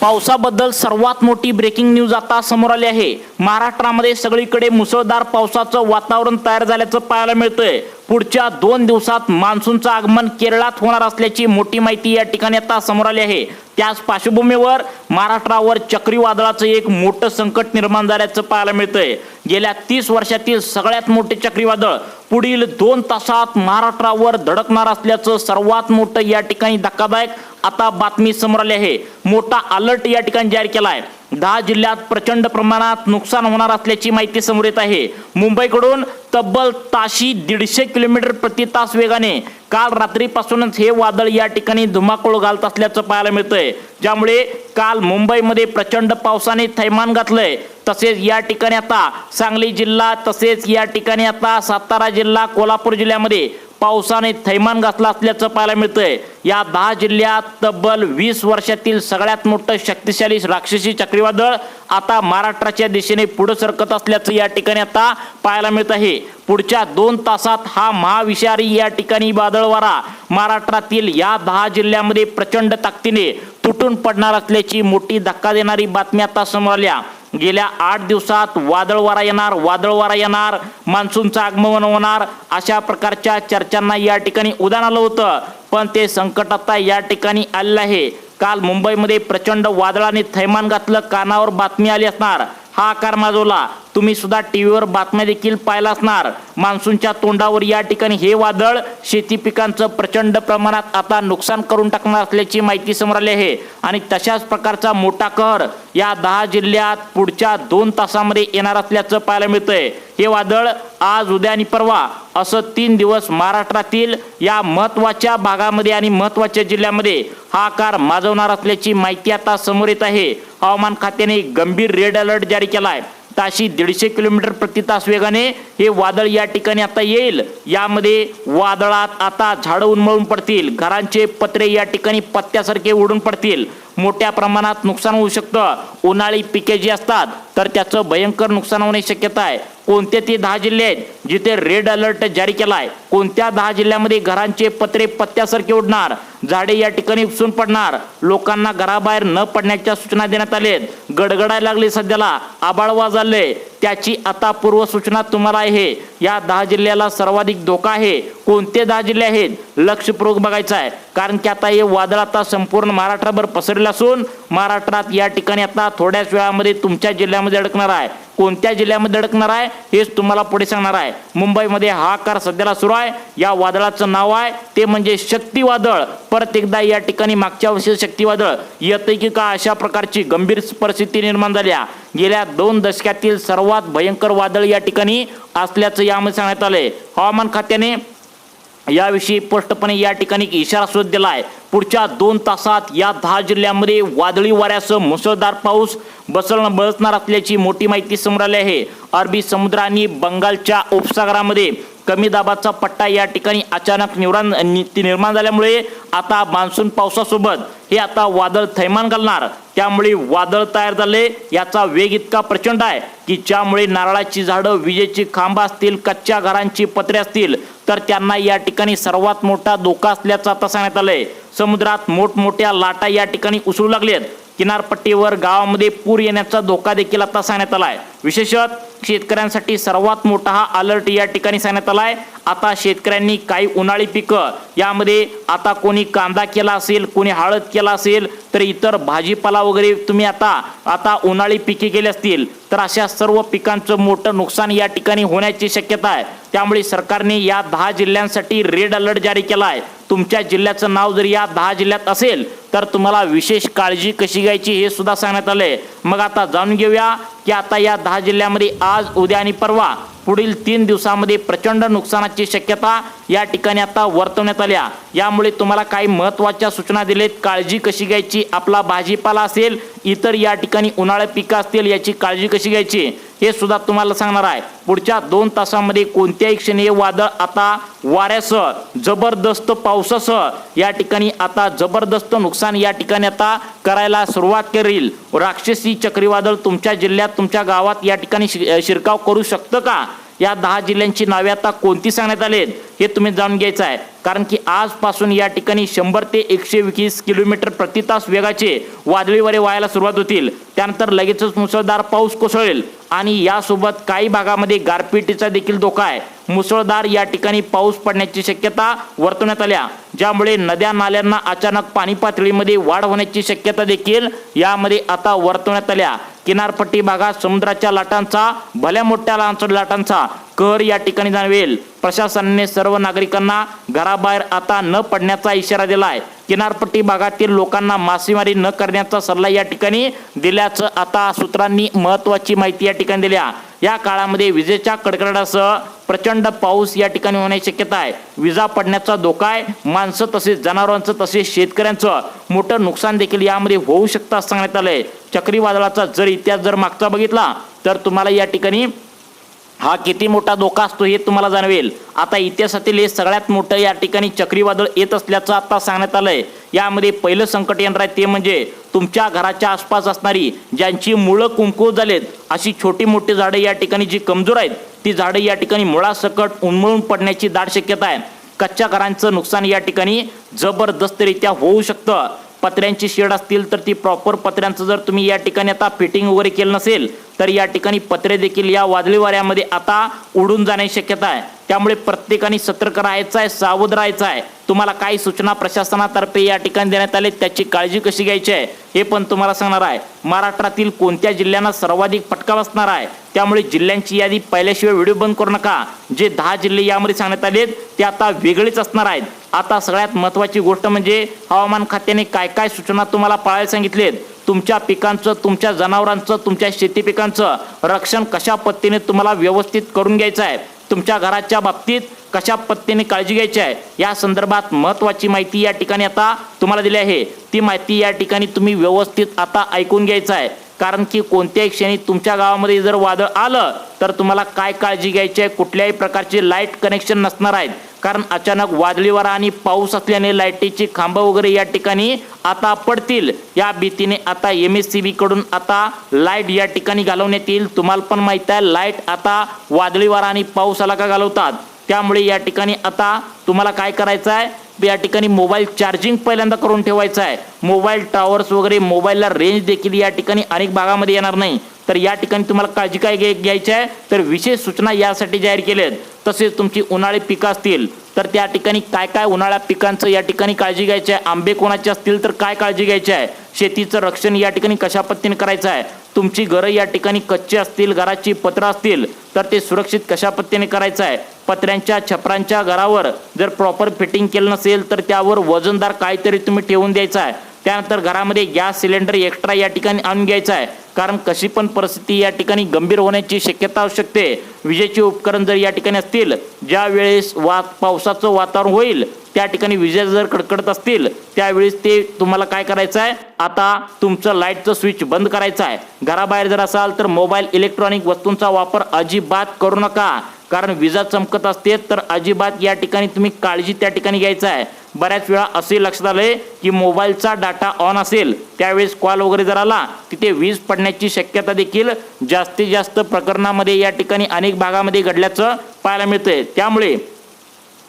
पावसाबद्दल सर्वात मोठी breaking news आता समोर आली आहे। महाराष्ट्रामध्ये सगळीकडे मुसळधार पावसाचं वातावरण तयार झाल्याचं पाहायला मिळतंय। पुढच्या 2 दिवसात मान्सूनचं आगमन केरळात होणार असल्याची मोठी माहिती या ठिकाणी आता समोर आली आहे। त्याच पार्श्वभूमीवर महाराष्ट्रावर चक्रीवादळाचं एक मोठं संकट निर्माण झाल्याचं पाहायला मिळतंय। गेल्या 30 वर्षातील सगळ्यात मोठे चक्रीवादळ पुढील 2 तासात महाराष्ट्रावर धडकणार असल्याचं सर्वात मोठं या ठिकाणी धक्कादायक आता बातमी समोर आली आहे। मोठा अलर्ट या ठिकाणी जारी केला आहे। 10 जिल्ह्यात प्रचंड प्रमाणात नुकसान होणार असल्याची माहिती समोर येत आहे। मुंबईकडून तब्बल ताशी 150 किलोमीटर प्रति तास वेगाने काल रात्रीपासूनच हे वादळ या ठिकाणी धुमाकूळ घालत असल्याचं पाहायला मिळतंय। ज्यामुळे काल मुंबईमध्ये प्रचंड पावसाने थैमान घातलंय। तसेच या ठिकाणी आता सांगली जिल्हा तसेच या ठिकाणी आता सातारा जिल्हा कोल्हापूर जिल्ह्यामध्ये पावसाने थैमान घातलं असल्याचं पाहायला मिळतंय। या 10 जिल्ह्यात तब्बल 20 वर्षातील सगळ्यात मोठं शक्तिशाली राक्षसी चक्रीवादळ आता महाराष्ट्राच्या दिशेने पुढे सरकत असल्याचं या ठिकाणी आता पाहायला मिळत आहे। पुढच्या 2 तासात हा महाविषारी या ठिकाणी वादळ वारा महाराष्ट्रातील या 10 जिल्ह्यामध्ये प्रचंड ताकदीने तुटून पडणार असल्याची मोठी धक्का देणारी बातमी आता समोर आली। गेल्या 8 दिवसात वादळ वारा येणार, मान्सूनचं आगमन होणार अशा प्रकारच्या चर्चांना या ठिकाणी उधाण आलं होतं। पण ते संकट आता या ठिकाणी आलेलं आहे। काल मुंबईमध्ये प्रचंड वादळाने थैमान घातलं, कानावर बातमी आली असणार। हा आकार माजवला, तुम्ही सुद्धा टीव्हीवर बातम्या देखील पाहिला असणार। मान्सूनच्या तोंडावर या ठिकाणी हे वादळ शेती पिकांचं प्रचंड प्रमाणात आता नुकसान करून टाकणार असल्याची माहिती समोर आली आहे। आणि तशाच प्रकारचा मोठा कहर या 10 जिल्ह्यात पुढच्या 2 तासामध्ये येणार असल्याचं पाहायला मिळतंय। हे वादळ आज, उद्या आणि परवा असं 3 दिवस महाराष्ट्रातील या महत्त्वाच्या भागामध्ये आणि महत्त्वाच्या जिल्ह्यामध्ये हा आकार माजवणार असल्याची माहिती आता समोर येत आहे। हवामान खात्याने गंभीर रेड अलर्ट जारी केला आहे। ताशी 150 किलोमीटर प्रति तास वेगाने हे वादळ या ठिकाणी आता येईल। यामध्ये वादळात आता झाडं उन्मळून पडतील, घरांचे पत्रे या ठिकाणी पत्त्यासारखे उडून पडतील, मोठ्या प्रमाणात नुकसान होऊ शकतं। उन्हाळी पिके जी असतात तर त्याचं भयंकर नुकसान होण्याची शक्यता आहे। कोणते ते 10 जिल्हे आहेत जिथे रेड अलर्ट जारी केला आहे? कोणत्या 10 जिल्ह्यामध्ये घरांचे पत्रे पत्त्यासारखे उडणार, झाडे या ठिकाणी उपसून पडणार, लोकांना घराबाहेर न पडण्याच्या सूचना देण्यात आल्या आहेत। गडगडायला लागले, सध्याला आभाळ वाजले, त्याची आता पूर्व सूचना तुम्हाला आहे। या 10 जिल्ह्याला सर्वाधिक धोका आहे। कोणते 10 जिल्हे आहेत? लक्षपूर्वक बघायचं आहे, कारण की आता हे वादळ आता संपूर्ण महाराष्ट्राभर पसरलेलं असून महाराष्ट्रात या ठिकाणी आता थोड्याच वेळामध्ये तुमच्या जिल्ह्यामध्ये अडकणार आहे। कोणत्या जिल्ह्यामध्ये अडकणार आहे हेच तुम्हाला पुढे सांगणार आहे। मुंबईमध्ये हा आकार सध्याला सुरू आहे। या वादळाचं नाव आहे ते म्हणजे शक्तिवादळ। परत एकदा या ठिकाणी मागच्या वर्षी शक्तिवादळ येते की का अशा प्रकारची गंभीर परिस्थिती निर्माण झाली। गेल्या 2 दशकातील सर्वात भयंकर वादळ या ठिकाणी असल्याचं यामध्ये सांगण्यात आलंय। हवामान खात्याने याविषयी स्पष्टपणे या ठिकाणी इशारा सुद्धा दिला आहे। पुढच्या 2 तासात या 10 जिल्ह्यांमध्ये वादळी वाऱ्यासह मुसळधार पाऊस बरसणार असल्याची मोठी माहिती समोर आली आहे। अरबी समुद्र आणि बंगालच्या उपसागरामध्ये कमी दाबाचा पट्टा या ठिकाणी अचानक निर्माण झाल्यामुळे आता मान्सून पावसासोबत हे आता वादळ थैमान घालणार। त्यामुळे वादळ तयार झाले, याचा वेग इतका प्रचंड आहे की ज्यामुळे नारळाची झाडं, विजेची खांब असतील, कच्च्या घरांची पत्रे असतील तर त्यांना या ठिकाणी सर्वात मोठा धोका असल्याचं आता सांगण्यात आलंय। समुद्रात मोठमोठ्या लाटा या ठिकाणी उसळू लागलेत। किनारपट्टीवर गावामध्ये पूर येण्याचा धोका देखील आता सांगण्यात आलाय। विशेषतः शेतकऱ्यांसाठी सर्वात मोठा हा अलर्ट या ठिकाणी सांगण्यात आलाय। आता शेतकऱ्यांनी काही उन्हाळी पिकं, यामध्ये आता कोणी कांदा केला असेल, कोणी हळद केला असेल, तर इतर भाजीपाला वगैरे तुम्ही आता उन्हाळी पिके केली असतील तर अशा सर्व पिकांचं मोठं नुकसान या ठिकाणी होण्याची शक्यता आहे। त्यामुळे सरकारने या 10 जिल्ह्यांसाठी रेड अलर्ट जारी केला आहे। तुमच्या जिल्ह्याचं नाव जर या 10 जिल्ह्यात असेल तर तुम्हाला विशेष काळजी कशी घ्यायची हे सुद्धा सांगण्यात आलंय। मग आता जाणून घेऊया की आता या 10 जिल्ह्यामध्ये आज, उद्या आणि परवा पुढील 3 दिवसामध्ये प्रचंड नुकसानाची शक्यता या ठिकाणी आता वर्तवण्यात आल्या। यामुळे तुम्हाला काही महत्त्वाच्या सूचना दिलेत, काळजी कशी घ्यायची, आपला भाजीपाला असेल, इतर या ठिकाणी उन्हाळी पिकं असतील, याची काळजी कशी घ्यायची हे सुद्धा तुम्हाला सांगणार आहे। पुढच्या 2 तासामध्ये कोणत्याही क्षणी वादळ आता वाऱ्यासह, जबरदस्त पावसासह या ठिकाणी आता जबरदस्त नुकसान या ठिकाणी आता करायला सुरुवात करेल। राक्षसी चक्रीवादळ तुमच्या जिल्ह्यात, तुमच्या गावात या ठिकाणी शिरकाव करू शकतं का या 10 जिल्ह्यांची नावे आता कोणती सांगण्यात आली आहेत हे तुम्ही जाणून घ्यायचं आहे, कारण की आजपासून या ठिकाणी 100 ते 120 किलोमीटर प्रति तास वेगाचे वादळी वारे वाहायला सुरुवात होतील. त्यानंतर लगेचच मुसळधार पाऊस कोसळेल आणि यासोबत काही भागामध्ये गारपिटीचा देखील धोका आहे. मुसळधार या ठिकाणी पाऊस पडण्याची शक्यता वर्तवण्यात आल्या, ज्यामुळे नद्या नाल्यांना अचानक पाणी पातळीमध्ये वाढ होण्याची शक्यता देखील यामध्ये आता वर्तवण्यात आल्या. किनारपट्टी भागात समुद्राच्या लाटांचा भल्या मोठ्या लाटांचा कहर या ठिकाणी जाणवेल. प्रशासनाने सर्व नागरिकांना घराबाहेर आता न पडण्याचा इशारा दिला आहे. किनारपट्टी भागातील लोकांना मासेमारी न करण्याचा सल्ला या ठिकाणी दिल्याचं आता सूत्रांनी महत्त्वाची माहिती या ठिकाणी दिल्या. या काळामध्ये विजेच्या कडकडाटासह प्रचंड पाऊस या ठिकाणी होण्याची शक्यता आहे. विजा पडण्याचा धोका आहे. माणसं तसेच जनावरांचं तसेच शेतकऱ्यांचं मोठं नुकसान देखील यामध्ये होऊ शकतं असं सांगण्यात आलंय. चक्रीवादळाचा इतिहास जर मागचा बघितला तर तुम्हाला या ठिकाणी हा किती मोठा धोका असतो हे तुम्हाला जाणवेल. आता इतिहासातील हे सगळ्यात मोठं या ठिकाणी चक्रीवादळ येत असल्याचं आता सांगण्यात आलंय. यामध्ये पहिलं संकट येणार आहे ते म्हणजे तुमच्या घराच्या आसपास असणारी ज्यांची मुळं कुंकू झालेत अशी छोटी मोठी झाडं या ठिकाणी जी कमजोर आहेत ती झाडं या ठिकाणी मुळासकट उन्मळून पडण्याची दाट शक्यता आहे. कच्च्या घरांचं नुकसान या ठिकाणी जबरदस्तरित्या होऊ शकतं. पत्र्यांची शेड असतील तर ती प्रॉपर पत्र्यांचं जर तुम्ही या ठिकाणी आता फिटिंग वगैरे केलं नसेल तर या ठिकाणी पत्रे देखील या वादळी वाऱ्यामध्ये आता उडून जाण्याची शक्यता आहे. त्यामुळे प्रत्येकाने सतर्क राहायचं आहे, सावध राहायचं आहे. तुम्हाला काही सूचना प्रशासनातर्फे या ठिकाणी देण्यात आले, त्याची काळजी कशी घ्यायची आहे हे पण तुम्हाला सांगणार आहे. महाराष्ट्रातील कोणत्या जिल्ह्यांना सर्वाधिक फटका बसणार आहे, त्यामुळे जिल्ह्यांची यादी पाहिल्याशिवाय व्हिडिओ बंद करू नका. जे 10 जिल्हे यामध्ये सांगण्यात आले ते आता वेगळेच असणार आहेत. आता सगळ्यात महत्त्वाची गोष्ट म्हणजे हवामान खात्याने काय काय सूचना तुम्हाला पाळायला सांगितलेत. तुमच्या पिकांचं, तुमच्या जनावरांचं, तुमच्या शेती पिकांचं रक्षण कशा पद्धतीने तुम्हाला व्यवस्थित करून घ्यायचं आहे, तुमच्या घराच्या बाबतीत कशा पद्धतीने काळजी घ्यायची आहे या संदर्भात महत्त्वाची माहिती या ठिकाणी आता तुम्हाला दिली आहे. ती माहिती या ठिकाणी तुम्ही व्यवस्थित आता ऐकून घ्यायचं आहे, कारण की कोणत्याही क्षणी तुमच्या गावामध्ये जर वादळ आलं तर तुम्हाला काय काळजी घ्यायची आहे. कुठल्याही प्रकारचे लाईट कनेक्शन नसणार आहेत, कारण अचानक वादळी वारा आणि पाऊस असल्याने लाईटीची खांबं वगैरे या ठिकाणी आता पडतील. या भीतीने आता MSCB कडून आता लाईट या ठिकाणी घालवण्यात येईल. तुम्हाला पण माहित आहे लाईट आता वादळी वारा आणि पाऊस आला का घालवतात. त्यामुळे या ठिकाणी आता तुम्हाला काय करायचं आहे, या ठिकाणी मोबाईल चार्जिंग पहिल्यांदा करून ठेवायचं आहे. मोबाईल टॉवर्स वगैरे मोबाईलला रेंज देखील या ठिकाणी अनेक भागामध्ये येणार नाही. तर या ठिकाणी तुम्हाला काळजी काय घ्यायची आहे तर विशेष सूचना यासाठी जाहीर केल्यात. तसेच तुमची उन्हाळी पिकं असतील तर त्या ठिकाणी काय काय उन्हाळ्या पिकांचं या ठिकाणी काळजी घ्यायची आहे. आंबे कोणाचे असतील तर काय काळजी घ्यायची आहे. शेतीचं रक्षण या ठिकाणी कशा पद्धतीने करायचं आहे. तुमची घरं या ठिकाणी कच्ची असतील, घराची पत्र असतील तर ते सुरक्षित कशा पद्धतीने करायचं आहे. पत्र्यांच्या छपरांच्या घरावर जर प्रॉपर फिटिंग केलं नसेल तर त्यावर वजनदार काहीतरी तुम्ही ठेवून द्यायचं आहे. त्यानंतर घरामध्ये गॅस सिलेंडर एक्स्ट्रा या ठिकाणी आणून घ्यायचा आहे, कारण कशी पण परिस्थिती या ठिकाणी गंभीर होण्याची शक्यता असू शकते. विजेचे उपकरण जर या ठिकाणी असतील, ज्या वेळेस पावसाचं वातावरण होईल त्या ठिकाणी विजा जर कडकडत असतील त्यावेळेस ते तुम्हाला काय करायचं आहे, आता तुमचं लाईटचं स्विच बंद करायचं आहे. घराबाहेर जर असाल तर मोबाईल इलेक्ट्रॉनिक वस्तूंचा वापर अजिबात करू नका, कारण विजा चमकत असते तर अजिबात या ठिकाणी तुम्ही काळजी त्या ठिकाणी घ्यायचं आहे. बऱ्याच वेळा असे लक्षात आले की मोबाईलचा डाटा ऑन असेल त्यावेळेस कॉल वगैरे जर आला तिथे वीज पडण्याची शक्यता देखील जास्तीत जास्त प्रकरणामध्ये या ठिकाणी अनेक भागामध्ये घडल्याचं पाहायला मिळतंय. त्यामुळे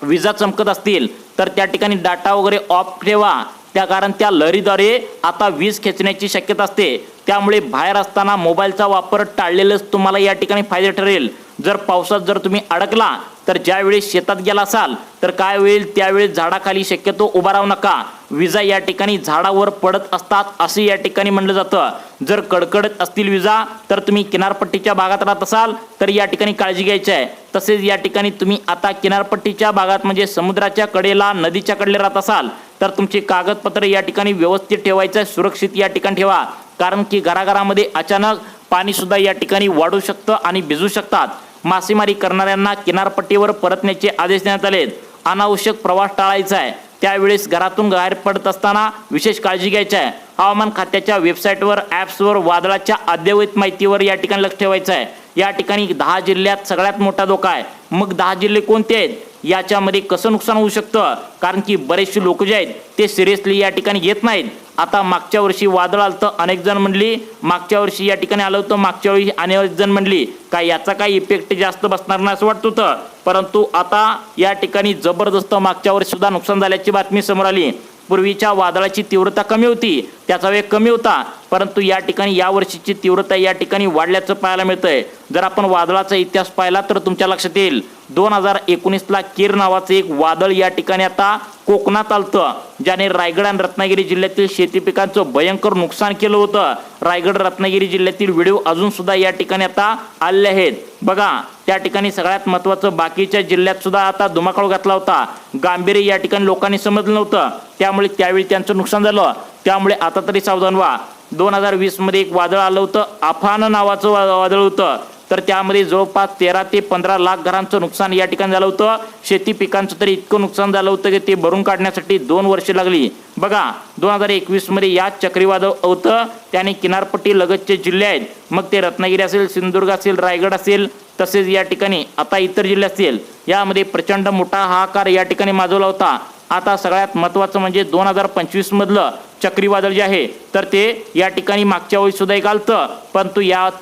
विजा चमकत असतील तर त्या ठिकाणी डाटा वगैरे ऑफ ठेवा, त्या कारण त्या लहरीद्वारे आता वीज खेचण्याची शक्यता असते. त्यामुळे बाहेर असताना मोबाईलचा वापर टाळलेलंच तुम्हाला या ठिकाणी फायदा ठरेल. जर पावसात जर तुम्ही अडकला तर ज्यावेळेस शेतात गेला असाल तर काय होईल, त्यावेळेस झाडाखाली शक्यतो उभा राहू नका. विजा या ठिकाणी झाडावर पडत असतात असे या ठिकाणी म्हणलं जातं. जर कडकडत असतील विजा तर तुम्ही किनारपट्टीच्या भागात राहत असाल तर या ठिकाणी काळजी घ्यायची आहे. तसेच या ठिकाणी तुम्ही आता किनारपट्टीच्या भागात म्हणजे समुद्राच्या कडेला नदीच्या कडेला राहत असाल तर तुमची कागदपत्र या ठिकाणी व्यवस्थित ठेवायचं आहे, सुरक्षित या ठिकाणी ठेवा, कारण की घराघरामध्ये अचानक पाणी सुद्धा या ठिकाणी वाढू शकतं आणि भिजू शकतात. मासेमारी करणाऱ्यांना किनारपट्टीवर परतण्याचे आदेश देण्यात आलेत. अनावश्यक प्रवास टाळायचा आहे. त्यावेळेस घरातून बाहेर पडत असताना विशेष काळजी घ्यायची आहे. हवामान खात्याच्या वेबसाईटवर ॲप्सवर वादळाच्या अद्ययावत माहितीवर या ठिकाणी लक्ष ठेवायचं आहे. या ठिकाणी 10 जिल्ह्यात सगळ्यात मोठा धोका आहे. मग 10 जिल्हे कोणते आहेत, याच्यामध्ये कसं नुकसान होऊ शकतं, कारण की बरेचसे लोक जे आहेत ते सिरियसली या ठिकाणी घेत नाहीत. आता मागच्या वर्षी वादळ आलं तर अनेक जण म्हणली मागच्या वर्षी या ठिकाणी आलं होतं, मागच्या वेळी अनेक जण म्हणली काय याचा काही इफेक्ट जास्त बसणार नाही असं वाटत होतं, परंतु आता या ठिकाणी जबरदस्त मागच्या वर्षी सुद्धा नुकसान झाल्याची बातमी समोर आली। पूर्वीच्या वादळाची तीव्रता कमी होती, त्याचा वेग कमी होता, परंतु या ठिकाणी या वर्षीची तीव्रता या ठिकाणी वाढल्याचं पाहायला मिळतंय। जर आपण वादळाचा इतिहास पाहिला तर तुमच्या लक्षात येईल 2019ला कीर नावाचं एक वादळ या ठिकाणी आता कोकणात आलतं, ज्याने रायगड आणि रत्नागिरी जिल्ह्यातील शेती पिकांचं भयंकर नुकसान केलं होतं। रायगड रत्नागिरी जिल्ह्यातील व्हिडिओ अजून सुद्धा या ठिकाणी आता आले आहेत बघा। त्या ठिकाणी सगळ्यात महत्त्वाचं बाकीच्या जिल्ह्यात सुद्धा आता धुमाकूळ घातला होता, गांभीर्य या ठिकाणी लोकांनी समजलं नव्हतं, त्यामुळे त्यावेळी त्यांचं नुकसान झालं। त्यामुळे आता तरी सावधान व्हा। 2020 मध्ये एक वादळ आलं होतं, आफान नावाचं वादळ होतं, तर त्यामध्ये जवळपास 13 ते 15 लाख घरांचं नुकसान या ठिकाणी झालं होतं। शेती पिकांचं तरी इतकं नुकसान झालं होतं की ते भरून काढण्यासाठी 2 वर्षे लागली बघा। 2021 मध्ये या चक्रीवादळ होतं, त्याने किनारपट्टी लगतचे जिल्हे आहेत, मग ते रत्नागिरी असेल, सिंधुदुर्ग असेल, रायगड असेल, तसेच या ठिकाणी आता इतर जिल्हे असतील, यामध्ये प्रचंड मोठा हाहाकार या ठिकाणी माजवला होता। आता सगळ्यात महत्त्वाचं म्हणजे 2025 मधलं चक्रीवादळ जे आहे तर ते या ठिकाणी मागच्या वेळी सुद्धा एक आलतं, परंतु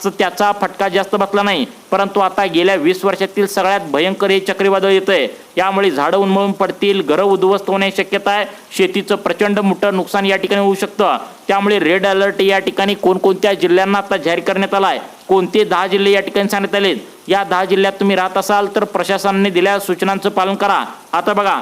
त्याचा फटका जास्त बसला नाही, परंतु आता गेल्या 20 वर्षातील सगळ्यात भयंकर हे चक्रीवादळ येतंय। यामुळे झाडं उन्मळून पडतील, घरं उद्ध्वस्त होण्याची शक्यता आहे, शेतीचं प्रचंड मोठं नुकसान या ठिकाणी होऊ शकतं। त्यामुळे रेड अलर्ट या ठिकाणी कोणकोणत्या जिल्ह्यांना आता जाहीर करण्यात आलाय, कोणते 10 जिल्हे या ठिकाणी सांगण्यात आलेत। या 10 जिल्ह्यात तुम्ही राहत असाल तर प्रशासनाने दिलेल्या सूचनांचं पालन करा। आता बघा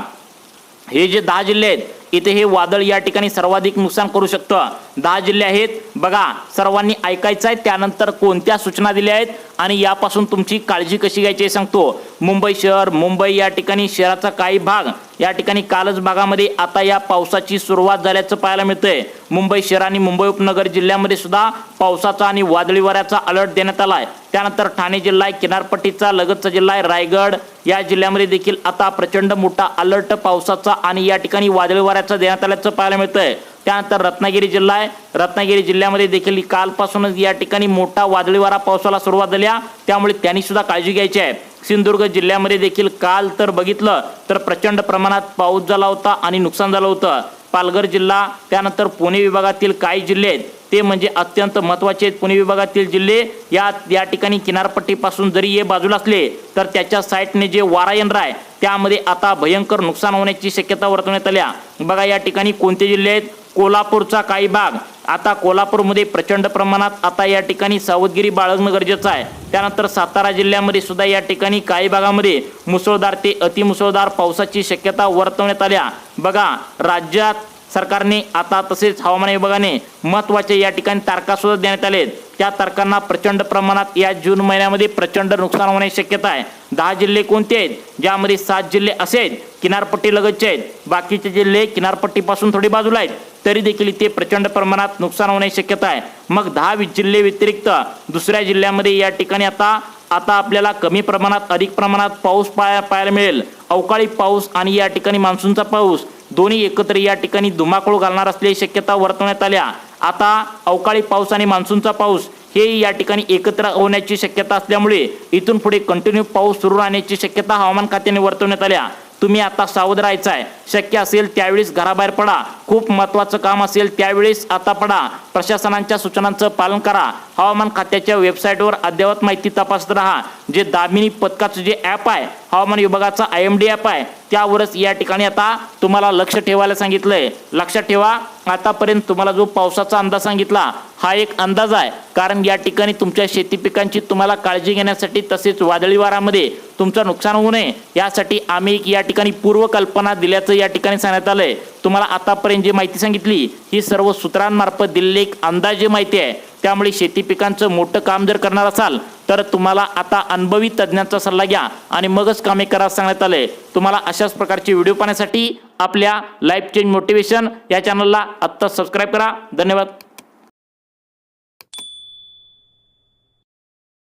हे जे 10 जिल्हे आहेत इथे हे वादळ या ठिकाणी सर्वाधिक नुकसान करू शकतं। 10 जिल्हे आहेत बघा, सर्वांनी ऐकायचं आहे, त्यानंतर कोणत्या सूचना दिल्या आहेत आणि यापासून तुमची काळजी कशी घ्यायची हे सांगतो। मुंबई शहर, मुंबई या ठिकाणी शहराचा काही भाग या ठिकाणी कालच भागामध्ये आता या पावसाची सुरुवात झाल्याचं पाहायला मिळतंय। मुंबई शहर आणि मुंबई उपनगर जिल्ह्यामध्ये सुद्धा पावसाचा आणि वादळी वाऱ्याचा अलर्ट देण्यात आलाय। त्यानंतर ठाणे जिल्हा आहे, किनारपट्टीचा लगतचा जिल्हा आहे रायगड, या जिल्ह्यामध्ये देखील आता प्रचंड मोठा अलर्ट पावसाचा आणि या ठिकाणी वादळी वाऱ्याचा देण्यात आल्याचं पाहायला मिळतंय। त्यानंतर रत्नागिरी जिल्हा आहे, रत्नागिरी जिल्ह्यामध्ये देखील कालपासूनच या ठिकाणी मोठा वादळी वारा पावसाला सुरुवात झाली, त्यामुळे त्यांनी सुद्धा काळजी घ्यायची आहे। सिंधुदुर्ग जिल्ह्यामध्ये देखील काल तर बघितलं तर प्रचंड प्रमाणात पाऊस झाला होता आणि नुकसान झालं होतं। पालघर जिल्हा, त्यानंतर पुणे विभागातील काही जिल्हे आहेत ते म्हणजे अत्यंत महत्त्वाचे आहेत। पुणे विभागातील जिल्हे या ठिकाणी किनारपट्टीपासून जरी हे बाजूला असले तर त्याच्या साईडने जे वारा येणार आहे त्यामध्ये आता भयंकर नुकसान होण्याची शक्यता वर्तवण्यात आल्या बघा। या ठिकाणी कोणते जिल्हे आहेत, कोल्हापूरचा काही भाग, आता कोल्हापूरमध्ये प्रचंड प्रमाणात आता या ठिकाणी सावधगिरी बाळगणं गरजेचं आहे। त्यानंतर सातारा जिल्ह्यामध्ये सुद्धा या ठिकाणी काही भागामध्ये मुसळधार ते अतिमुसळधार पावसाची शक्यता वर्तवण्यात आल्या बघा। राज्यात सरकारने आता तसेच हवामान विभागाने महत्त्वाचे या ठिकाणी तारखा सुद्धा देण्यात आलेत, त्या तारखांना प्रचंड प्रमाणात या जून महिन्यामध्ये प्रचंड नुकसान होण्याची शक्यता आहे। 10 जिल्हे कोणते आहेत, ज्यामध्ये 7 जिल्हे असे आहेत किनारपट्टी लगतचे आहेत, बाकीचे जिल्हे किनारपट्टीपासून थोडी बाजूला आहेत, तरी देखील इथे प्रचंड प्रमाणात नुकसान होण्याची शक्यता आहे। मग 10-20 जिल्हे व्यतिरिक्त दुसऱ्या जिल्ह्यामध्ये या ठिकाणी आता आपल्याला कमी प्रमाणात अधिक प्रमाणात पाऊस पाहायला मिळेल। अवकाळी पाऊस आणि या ठिकाणी मान्सूनचा पाऊस दोन्ही एकत्र या ठिकाणी धुमाकूळ घालणार असल्याची शक्यता वर्तवण्यात आल्या। आता अवकाळी पाऊस आणि मान्सूनचा पाऊस हे या ठिकाणी एकत्र होण्याची शक्यता असल्यामुळे इथून पुढे कंटिन्यू पाऊस सुरू राहण्याची शक्यता हवामान खात्याने वर्तवण्यात आल्या। तुम्ही आता सावध राहायचं आहे, शक्य असेल त्यावेळेस घराबाहेर पडा, खूप महत्त्वाचं काम असेल त्यावेळेस आता पडा, प्रशासनाच्या सूचनांचं पालन करा। हवामान खात्याच्या वेबसाईटवर अद्ययावत माहिती तपासत राहा। जे दामिनी पथकाचं जे ॲप आहे, हवामान विभागाचा IMD ॲप आहे, त्यावरच या ठिकाणी आता तुम्हाला लक्ष ठेवायला सांगितलंय। लक्षात ठेवा, आतापर्यंत तुम्हाला जो पावसाचा अंदाज सांगितला हा एक अंदाज आहे, कारण या ठिकाणी तुमच्या शेती पिकांची तुम्हाला काळजी घेण्यासाठी तसेच वादळी वाऱ्यामध्ये तुमचं नुकसान होऊ नये यासाठी आम्ही या ठिकाणी पूर्वकल्पना दिल्याचं या ठिकाणी सांगण्यात आलंय। तुम्हाला आतापर्यंत जी माहिती सांगितली ही सर्व सूत्रांमार्फत दिलेली एक अंदाजे माहिती आहे, त्यामुळे शेती पिकांचं मोठं काम जर करणार असाल तर तुम्हाला आता अनुभवी तज्ज्ञांचा सल्ला घ्या आणि मगच कामे करा सांगण्यात आले। तुम्हाला अशाच प्रकारचे व्हिडिओ पाहण्यासाठी आपल्या लाईफ चेंज मोटिवेशन या चॅनलला आत्ता सबस्क्राईब करा। धन्यवाद।